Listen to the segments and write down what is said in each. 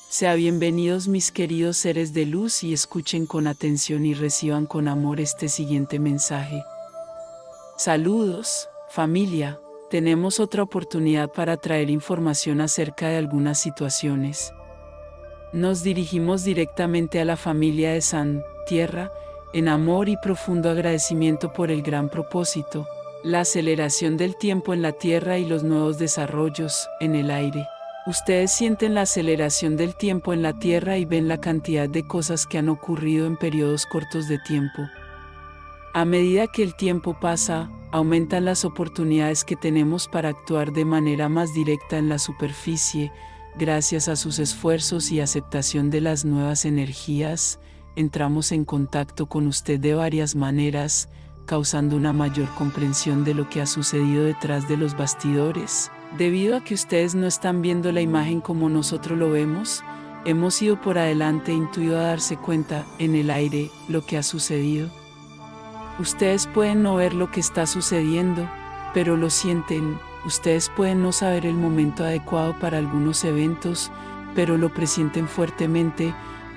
Sean bienvenidos mis queridos seres de luz y escuchen con atención y reciban con amor este siguiente mensaje. Saludos, familia. Tenemos otra oportunidad para traer información acerca de algunas situaciones. Nos dirigimos directamente a la familia de San Tierra, en amor y profundo agradecimiento por el gran propósito, la aceleración del tiempo en la Tierra y los nuevos desarrollos en el aire. Ustedes sienten la aceleración del tiempo en la Tierra y ven la cantidad de cosas que han ocurrido en periodos cortos de tiempo. A medida que el tiempo pasa, aumentan las oportunidades que tenemos para actuar de manera más directa en la superficie, gracias a sus esfuerzos y aceptación de las nuevas energías. Entramos en contacto con usted de varias maneras, causando una mayor comprensión de lo que ha sucedido detrás de los bastidores. Debido a que ustedes no están viendo la imagen como nosotros lo vemos, hemos ido por adelante e intuido a darse cuenta, en el aire, lo que ha sucedido. Ustedes pueden no ver lo que está sucediendo, pero lo sienten. Ustedes pueden no saber el momento adecuado para algunos eventos, pero lo presienten fuertemente.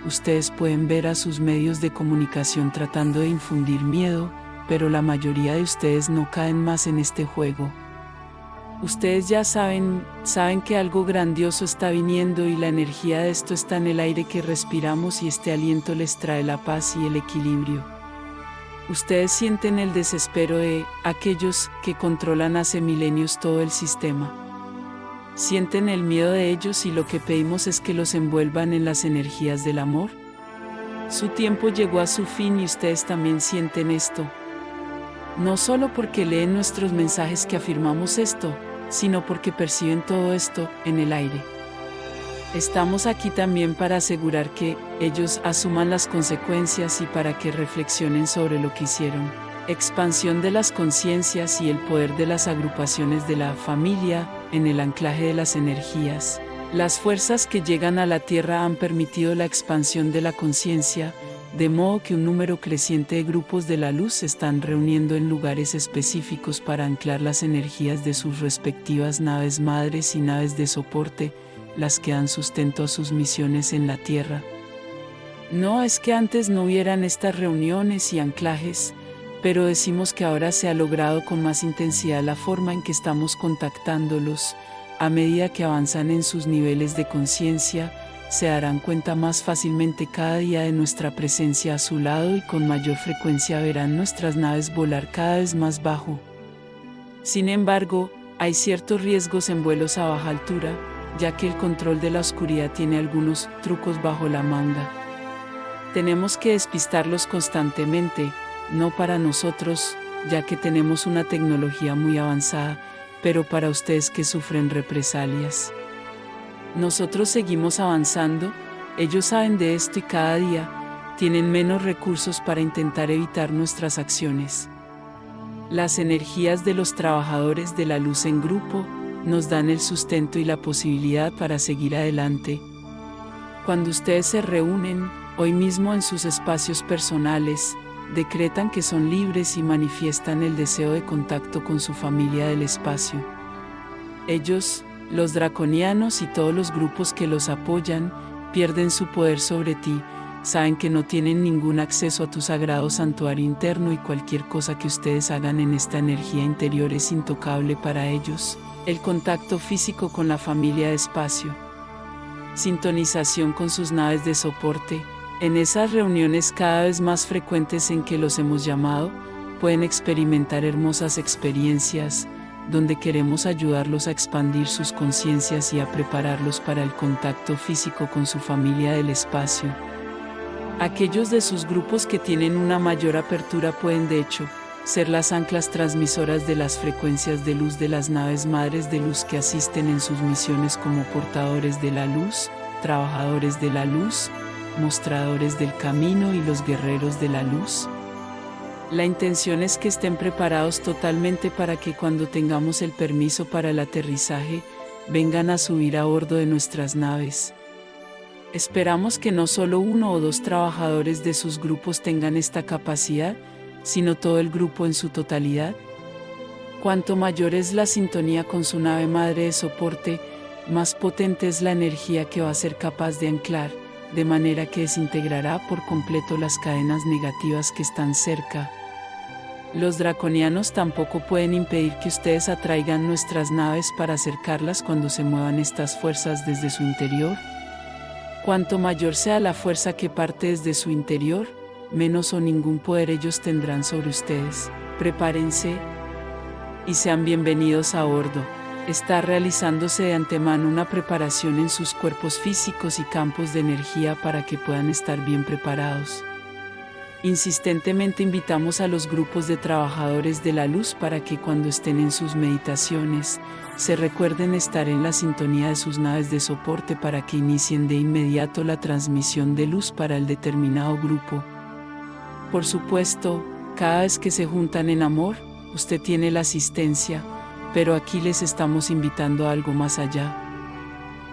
Ustedes pueden ver a sus medios de comunicación tratando de infundir miedo, pero la mayoría de ustedes no caen más en este juego. Ustedes ya saben que algo grandioso está viniendo y la energía de esto está en el aire que respiramos y este aliento les trae la paz y el equilibrio. Ustedes sienten el desespero de aquellos que controlan hace milenios todo el sistema. Sienten el miedo de ellos y lo que pedimos es que los envuelvan en las energías del amor. Su tiempo llegó a su fin y ustedes también sienten esto. No solo porque leen nuestros mensajes que afirmamos esto, sino porque perciben todo esto en el aire. Estamos aquí también para asegurar que ellos asuman las consecuencias y para que reflexionen sobre lo que hicieron. Expansión de las conciencias y el poder de las agrupaciones de la familia en el anclaje de las energías. Las fuerzas que llegan a la Tierra han permitido la expansión de la conciencia, de modo que un número creciente de grupos de la luz se están reuniendo en lugares específicos para anclar las energías de sus respectivas naves madres y naves de soporte, las que dan sustento a sus misiones en la Tierra. No es que antes no hubieran estas reuniones y anclajes, pero decimos que ahora se ha logrado con más intensidad la forma en que estamos contactándolos. A medida que avanzan en sus niveles de conciencia, se darán cuenta más fácilmente cada día de nuestra presencia a su lado y con mayor frecuencia verán nuestras naves volar cada vez más bajo. Sin embargo, hay ciertos riesgos en vuelos a baja altura, ya que el control de la oscuridad tiene algunos trucos bajo la manga. Tenemos que despistarlos constantemente, no para nosotros, ya que tenemos una tecnología muy avanzada, pero para ustedes que sufren represalias. Nosotros seguimos avanzando, ellos saben de esto y cada día tienen menos recursos para intentar evitar nuestras acciones. Las energías de los trabajadores de la luz en grupo nos dan el sustento y la posibilidad para seguir adelante. Cuando ustedes se reúnen, hoy mismo en sus espacios personales, decretan que son libres y manifiestan el deseo de contacto con su familia del espacio. Ellos, los draconianos y todos los grupos que los apoyan, pierden su poder sobre ti, saben que no tienen ningún acceso a tu sagrado santuario interno y cualquier cosa que ustedes hagan en esta energía interior es intocable para ellos. El contacto físico con la familia de espacio. Sintonización con sus naves de soporte. En esas reuniones cada vez más frecuentes en que los hemos llamado, pueden experimentar hermosas experiencias, donde queremos ayudarlos a expandir sus conciencias y a prepararlos para el contacto físico con su familia del espacio. Aquellos de sus grupos que tienen una mayor apertura pueden de hecho ser las anclas transmisoras de las frecuencias de luz de las naves madres de luz que asisten en sus misiones como portadores de la luz, trabajadores de la luz, mostradores del camino y los guerreros de la luz. La intención es que estén preparados totalmente para que cuando tengamos el permiso para el aterrizaje, vengan a subir a bordo de nuestras naves. Esperamos que no solo uno o dos trabajadores de sus grupos tengan esta capacidad, sino todo el grupo en su totalidad. Cuanto mayor es la sintonía con su nave madre de soporte, más potente es la energía que va a ser capaz de anclar, de manera que desintegrará por completo las cadenas negativas que están cerca. Los draconianos tampoco pueden impedir que ustedes atraigan nuestras naves para acercarlas cuando se muevan estas fuerzas desde su interior. Cuanto mayor sea la fuerza que parte desde su interior, menos o ningún poder ellos tendrán sobre ustedes. Prepárense y sean bienvenidos a bordo. Está realizándose de antemano una preparación en sus cuerpos físicos y campos de energía para que puedan estar bien preparados. Insistentemente invitamos a los grupos de trabajadores de la luz para que cuando estén en sus meditaciones, se recuerden estar en la sintonía de sus naves de soporte para que inicien de inmediato la transmisión de luz para el determinado grupo. Por supuesto, cada vez que se juntan en amor, usted tiene la asistencia, pero aquí les estamos invitando a algo más allá.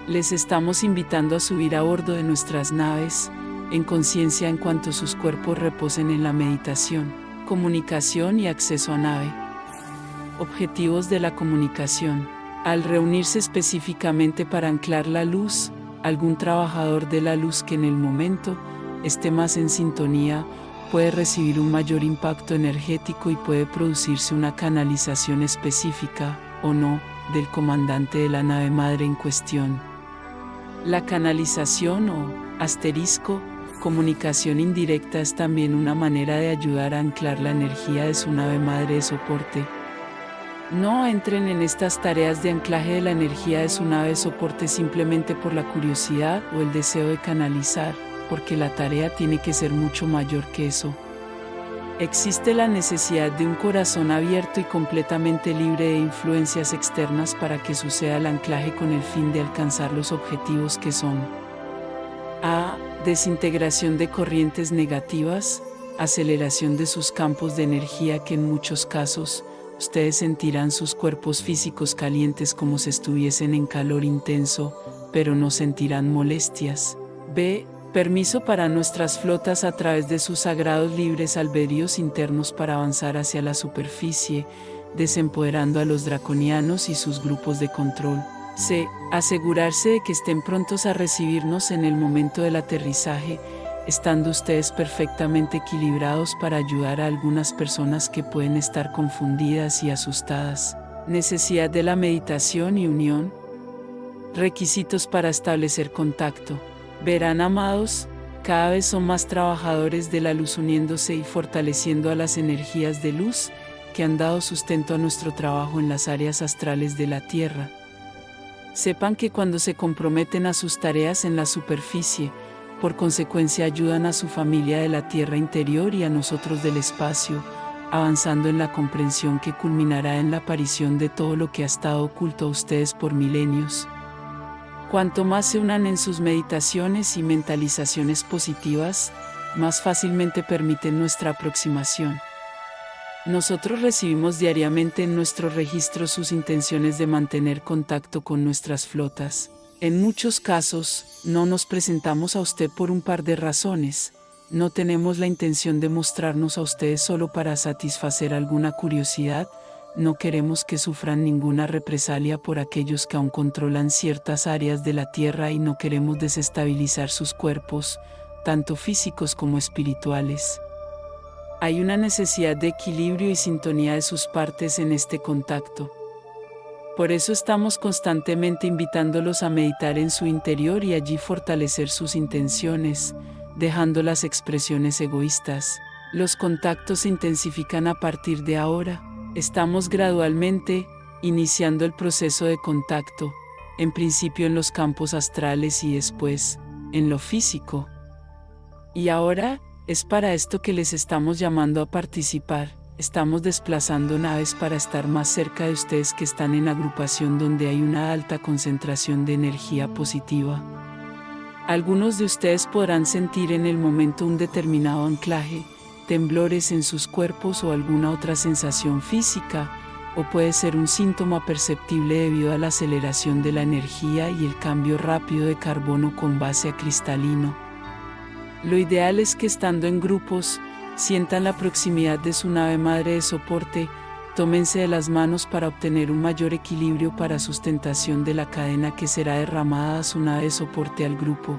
Les estamos invitando a subir a bordo de nuestras naves, en conciencia en cuanto sus cuerpos reposen en la meditación, comunicación y acceso a nave. Objetivos de la comunicación. Al reunirse específicamente para anclar la luz, algún trabajador de la luz que en el momento esté más en sintonía, puede recibir un mayor impacto energético y puede producirse una canalización específica, o no, del comandante de la nave madre en cuestión. La canalización o comunicación indirecta es también una manera de ayudar a anclar la energía de su nave madre de soporte. No entren en estas tareas de anclaje de la energía de su nave de soporte simplemente por la curiosidad o el deseo de canalizar, porque la tarea tiene que ser mucho mayor que eso. Existe la necesidad de un corazón abierto y completamente libre de influencias externas para que suceda el anclaje con el fin de alcanzar los objetivos que son: a. Desintegración de corrientes negativas, aceleración de sus campos de energía que en muchos casos, ustedes sentirán sus cuerpos físicos calientes como si estuviesen en calor intenso, pero no sentirán molestias. B. Permiso para nuestras flotas a través de sus sagrados libres albedríos internos para avanzar hacia la superficie, desempoderando a los draconianos y sus grupos de control. C. Asegurarse de que estén prontos a recibirnos en el momento del aterrizaje, estando ustedes perfectamente equilibrados para ayudar a algunas personas que pueden estar confundidas y asustadas. Necesidad de la meditación y unión. Requisitos para establecer contacto. Verán, amados, cada vez son más trabajadores de la luz uniéndose y fortaleciendo a las energías de luz que han dado sustento a nuestro trabajo en las áreas astrales de la Tierra. Sepan que cuando se comprometen a sus tareas en la superficie, por consecuencia ayudan a su familia de la Tierra interior y a nosotros del espacio, avanzando en la comprensión que culminará en la aparición de todo lo que ha estado oculto a ustedes por milenios. Cuanto más se unan en sus meditaciones y mentalizaciones positivas, más fácilmente permiten nuestra aproximación. Nosotros recibimos diariamente en nuestro registro sus intenciones de mantener contacto con nuestras flotas. En muchos casos, no nos presentamos a usted por un par de razones. No tenemos la intención de mostrarnos a ustedes solo para satisfacer alguna curiosidad. No queremos que sufran ninguna represalia por aquellos que aún controlan ciertas áreas de la Tierra y no queremos desestabilizar sus cuerpos, tanto físicos como espirituales. Hay una necesidad de equilibrio y sintonía de sus partes en este contacto. Por eso estamos constantemente invitándolos a meditar en su interior y allí fortalecer sus intenciones, dejando las expresiones egoístas. Los contactos se intensifican a partir de ahora. Estamos gradualmente iniciando el proceso de contacto, en principio en los campos astrales y después en lo físico. Y ahora, es para esto que les estamos llamando a participar. Estamos desplazando naves para estar más cerca de ustedes que están en agrupación donde hay una alta concentración de energía positiva. Algunos de ustedes podrán sentir en el momento un determinado anclaje, temblores en sus cuerpos o alguna otra sensación física, o puede ser un síntoma perceptible debido a la aceleración de la energía y el cambio rápido de carbono con base a cristalino. Lo ideal es que estando en grupos, sientan la proximidad de su nave madre de soporte, Tómense de las manos para obtener un mayor equilibrio para sustentación de la cadena que será derramada a su nave de soporte al grupo.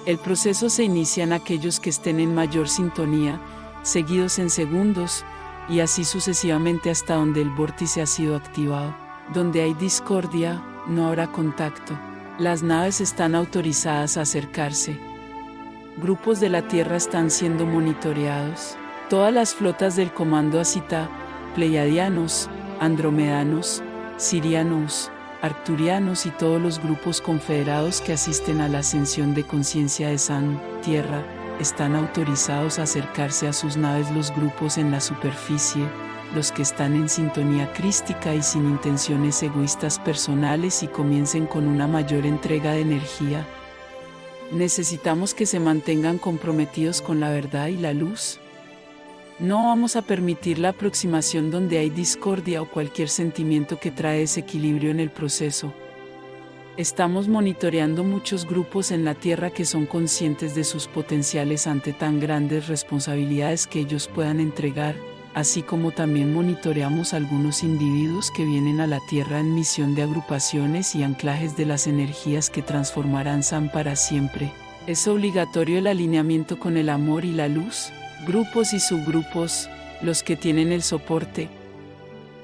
El proceso se inicia en aquellos que estén en mayor sintonía, seguidos en segundos, y así sucesivamente hasta donde el vórtice ha sido activado. Donde hay discordia, no habrá contacto. Las naves están autorizadas a acercarse. Grupos de la Tierra están siendo monitoreados. Todas las flotas del Comando Asita, Pleiadianos, Andromedanos, Sirianos, Arcturianos y todos los grupos confederados que asisten a la ascensión de conciencia de San Tierra, están autorizados a acercarse a sus naves. Los grupos en la superficie, los que están en sintonía crística y sin intenciones egoístas personales y comiencen con una mayor entrega de energía. Necesitamos que se mantengan comprometidos con la verdad y la luz. No vamos a permitir la aproximación donde hay discordia o cualquier sentimiento que trae desequilibrio en el proceso. Estamos monitoreando muchos grupos en la Tierra que son conscientes de sus potenciales ante tan grandes responsabilidades que ellos puedan entregar, así como también monitoreamos algunos individuos que vienen a la Tierra en misión de agrupaciones y anclajes de las energías que transformarán San para siempre. ¿Es obligatorio el alineamiento con el amor y la luz? Grupos y subgrupos, los que tienen el soporte.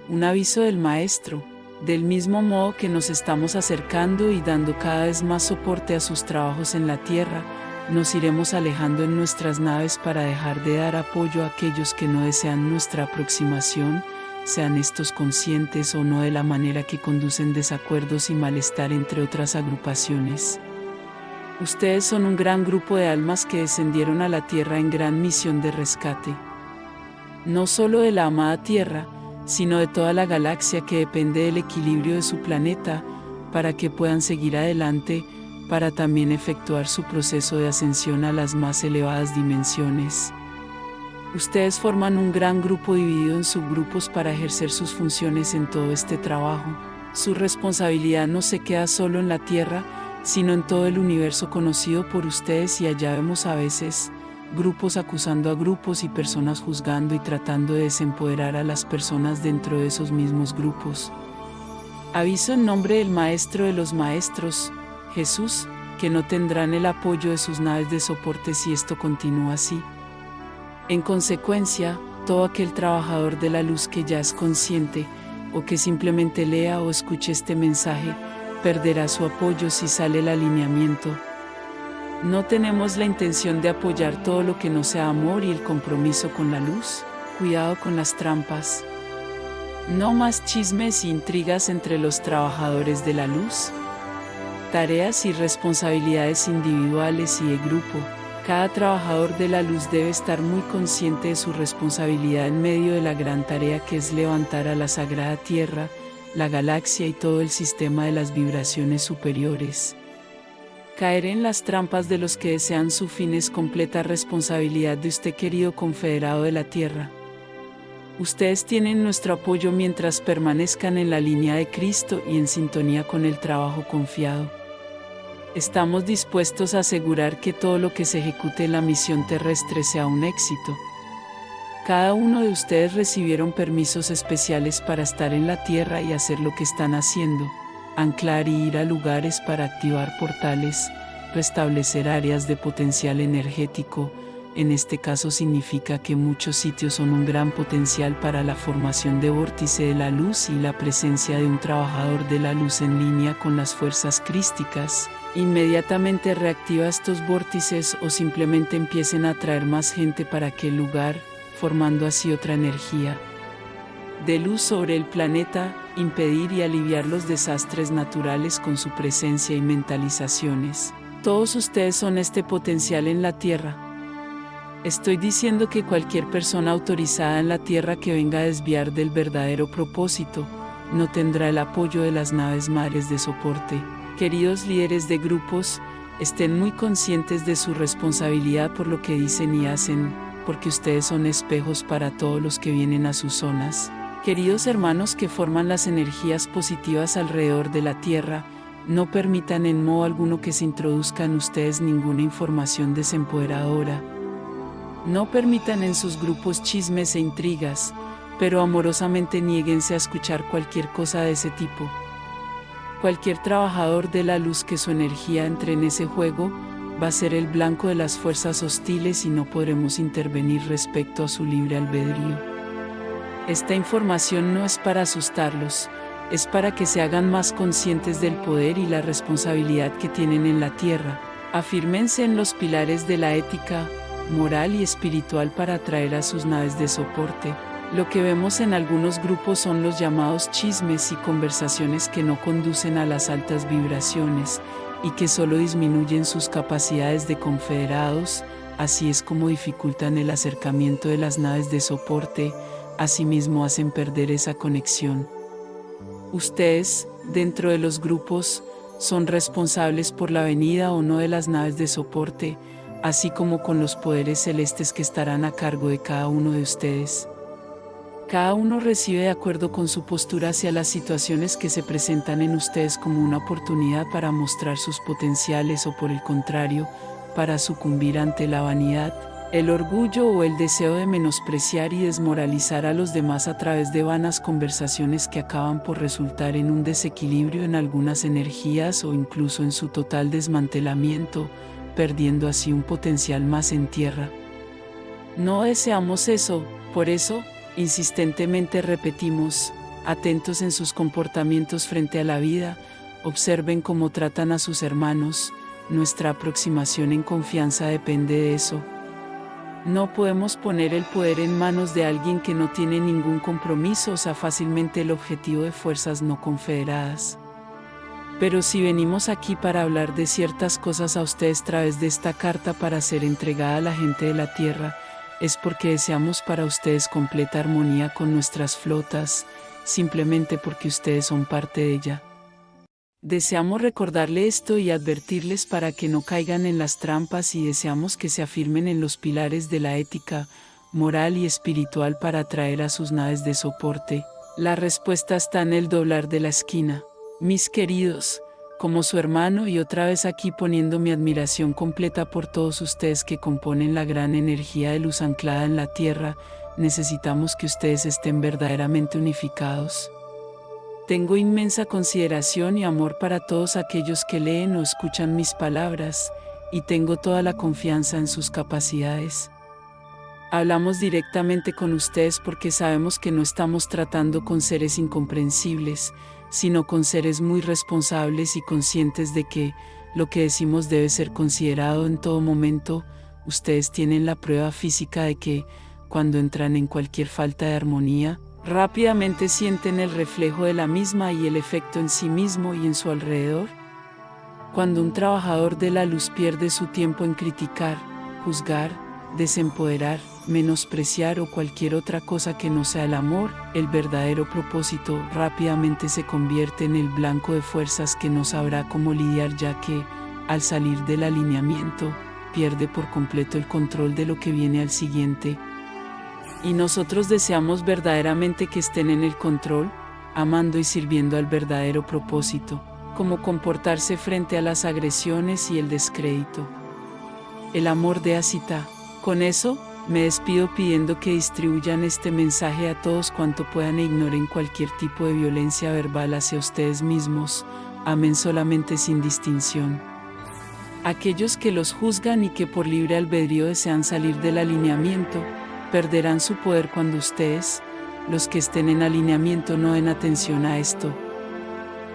Un aviso del Maestro. Del mismo modo que nos estamos acercando y dando cada vez más soporte a sus trabajos en la Tierra, nos iremos alejando en nuestras naves para dejar de dar apoyo a aquellos que no desean nuestra aproximación, sean estos conscientes o no, de la manera que conducen desacuerdos y malestar entre otras agrupaciones. Ustedes son un gran grupo de almas que descendieron a la Tierra en gran misión de rescate. No solo de la amada Tierra, sino de toda la galaxia que depende del equilibrio de su planeta, para que puedan seguir adelante, para también efectuar su proceso de ascensión a las más elevadas dimensiones. Ustedes forman un gran grupo dividido en subgrupos para ejercer sus funciones en todo este trabajo. Su responsabilidad no se queda solo en la Tierra, sino en todo el universo conocido por ustedes, y allá vemos a veces grupos acusando a grupos y personas juzgando y tratando de desempoderar a las personas dentro de esos mismos grupos. Aviso en nombre del Maestro de los Maestros, Jesús, que no tendrán el apoyo de sus naves de soporte si esto continúa así. En consecuencia, todo aquel trabajador de la luz que ya es consciente, o que simplemente lea o escuche este mensaje, perderá su apoyo si sale el alineamiento. No tenemos la intención de apoyar todo lo que no sea amor y el compromiso con la luz. Cuidado con las trampas. No más chismes e intrigas entre los trabajadores de la luz. Tareas y responsabilidades individuales y de grupo. Cada trabajador de la luz debe estar muy consciente de su responsabilidad en medio de la gran tarea que es levantar a la sagrada Tierra, la galaxia y todo el sistema de las vibraciones superiores. Caer en las trampas de los que desean su fin es completa responsabilidad de usted, querido confederado de la Tierra. Ustedes tienen nuestro apoyo mientras permanezcan en la línea de Cristo y en sintonía con el trabajo confiado. Estamos dispuestos a asegurar que todo lo que se ejecute en la misión terrestre sea un éxito. Cada uno de ustedes recibieron permisos especiales para estar en la Tierra y hacer lo que están haciendo, anclar y ir a lugares para activar portales, restablecer áreas de potencial energético. En este caso significa que muchos sitios son un gran potencial para la formación de vórtice de la luz y la presencia de un trabajador de la luz en línea con las fuerzas crísticas. Inmediatamente reactiva estos vórtices o simplemente empiecen a atraer más gente para aquel lugar, formando así otra energía de luz sobre el planeta, impedir y aliviar los desastres naturales con su presencia y mentalizaciones. Todos ustedes son este potencial en la Tierra. Estoy diciendo que cualquier persona autorizada en la Tierra que venga a desviar del verdadero propósito, no tendrá el apoyo de las naves madres de soporte. Queridos líderes de grupos, estén muy conscientes de su responsabilidad por lo que dicen y hacen, porque ustedes son espejos para todos los que vienen a sus zonas. Queridos hermanos que forman las energías positivas alrededor de la Tierra, no permitan en modo alguno que se introduzca en ustedes ninguna información desempoderadora. No permitan en sus grupos chismes e intrigas, pero amorosamente niéguense a escuchar cualquier cosa de ese tipo. Cualquier trabajador de la luz que su energía entre en ese juego, va a ser el blanco de las fuerzas hostiles y no podremos intervenir respecto a su libre albedrío. Esta información no es para asustarlos, es para que se hagan más conscientes del poder y la responsabilidad que tienen en la tierra. Afírmense en los pilares de la ética, moral y espiritual para atraer a sus naves de soporte. Lo que vemos en algunos grupos son los llamados chismes y conversaciones que no conducen a las altas vibraciones y que solo disminuyen sus capacidades de confederados, así es como dificultan el acercamiento de las naves de soporte, asimismo hacen perder esa conexión. Ustedes, dentro de los grupos, son responsables por la venida o no de las naves de soporte, así como con los poderes celestes que estarán a cargo de cada uno de ustedes. Cada uno recibe de acuerdo con su postura hacia las situaciones que se presentan en ustedes como una oportunidad para mostrar sus potenciales o por el contrario, para sucumbir ante la vanidad, el orgullo o el deseo de menospreciar y desmoralizar a los demás a través de vanas conversaciones que acaban por resultar en un desequilibrio en algunas energías o incluso en su total desmantelamiento, perdiendo así un potencial más en tierra. No deseamos eso, por eso, insistentemente repetimos, atentos en sus comportamientos frente a la vida, observen cómo tratan a sus hermanos, nuestra aproximación en confianza depende de eso. No podemos poner el poder en manos de alguien que no tiene ningún compromiso, o sea, fácilmente el objetivo de fuerzas no confederadas. Pero si venimos aquí para hablar de ciertas cosas a ustedes a través de esta carta para ser entregada a la gente de la Tierra, es porque deseamos para ustedes completa armonía con nuestras flotas, simplemente porque ustedes son parte de ella. Deseamos recordarle esto y advertirles para que no caigan en las trampas y deseamos que se afirmen en los pilares de la ética, moral y espiritual para atraer a sus naves de soporte. La respuesta está en el doblar de la esquina. Mis queridos, como su hermano y otra vez aquí poniendo mi admiración completa por todos ustedes que componen la gran energía de luz anclada en la tierra, necesitamos que ustedes estén verdaderamente unificados. Tengo inmensa consideración y amor para todos aquellos que leen o escuchan mis palabras, y tengo toda la confianza en sus capacidades. Hablamos directamente con ustedes porque sabemos que no estamos tratando con seres incomprensibles, sino con seres muy responsables y conscientes de que lo que decimos debe ser considerado en todo momento. Ustedes tienen la prueba física de que, cuando entran en cualquier falta de armonía, rápidamente sienten el reflejo de la misma y el efecto en sí mismo y en su alrededor. Cuando un trabajador de la luz pierde su tiempo en criticar, juzgar, desempoderar, menospreciar o cualquier otra cosa que no sea el amor, el verdadero propósito rápidamente se convierte en el blanco de fuerzas que no sabrá cómo lidiar, ya que, al salir del alineamiento, pierde por completo el control de lo que viene al siguiente. Y nosotros deseamos verdaderamente que estén en el control, amando y sirviendo al verdadero propósito, como comportarse frente a las agresiones y el descrédito. El amor de Asita. Con eso, me despido pidiendo que distribuyan este mensaje a todos cuanto puedan e ignoren cualquier tipo de violencia verbal hacia ustedes mismos. Amen solamente sin distinción. Aquellos que los juzgan y que por libre albedrío desean salir del alineamiento, perderán su poder cuando ustedes, los que estén en alineamiento, no den atención a esto.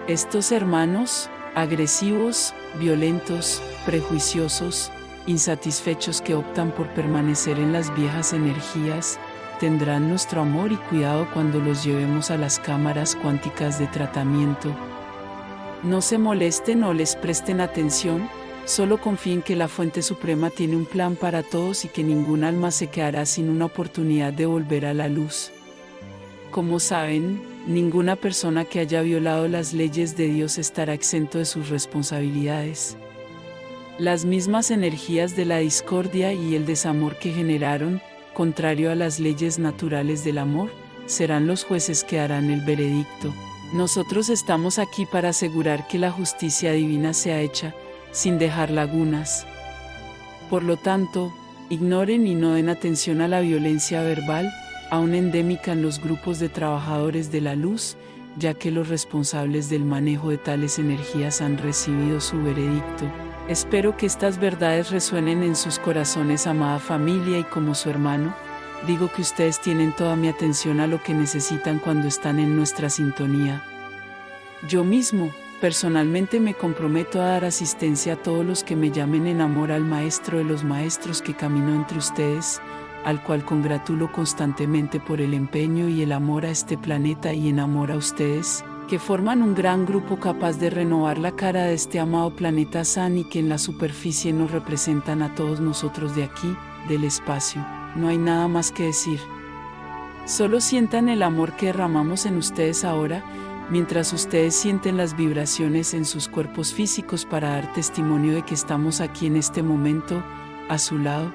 Estos hermanos, agresivos, violentos, prejuiciosos, insatisfechos que optan por permanecer en las viejas energías, tendrán nuestro amor y cuidado cuando los llevemos a las cámaras cuánticas de tratamiento. No se molesten o les presten atención, solo confíen que la Fuente Suprema tiene un plan para todos y que ningún alma se quedará sin una oportunidad de volver a la luz. Como saben, ninguna persona que haya violado las leyes de Dios estará exento de sus responsabilidades. Las mismas energías de la discordia y el desamor que generaron, contrario a las leyes naturales del amor, serán los jueces que darán el veredicto. Nosotros estamos aquí para asegurar que la justicia divina sea hecha, sin dejar lagunas. Por lo tanto, ignoren y no den atención a la violencia verbal, aún endémica en los grupos de trabajadores de la luz, ya que los responsables del manejo de tales energías han recibido su veredicto. Espero que estas verdades resuenen en sus corazones, amada familia, y como su hermano, digo que ustedes tienen toda mi atención a lo que necesitan cuando están en nuestra sintonía. Yo mismo, personalmente me comprometo a dar asistencia a todos los que me llamen en amor al Maestro de los Maestros que caminó entre ustedes, al cual congratulo constantemente por el empeño y el amor a este planeta y en amor a ustedes, que forman un gran grupo capaz de renovar la cara de este amado planeta San y que en la superficie nos representan a todos nosotros de aquí, del espacio. No hay nada más que decir. Solo sientan el amor que derramamos en ustedes ahora, mientras ustedes sienten las vibraciones en sus cuerpos físicos para dar testimonio de que estamos aquí en este momento, a su lado.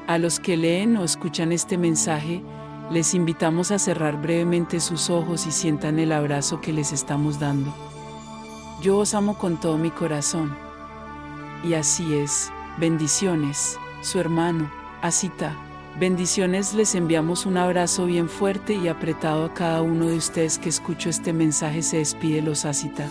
A los que leen o escuchan este mensaje, les invitamos a cerrar brevemente sus ojos y sientan el abrazo que les estamos dando. Yo os amo con todo mi corazón. Y así es, bendiciones, su hermano, Asita. Bendiciones, les enviamos un abrazo bien fuerte y apretado a cada uno de ustedes que escuchó este mensaje. Se despide los Asita.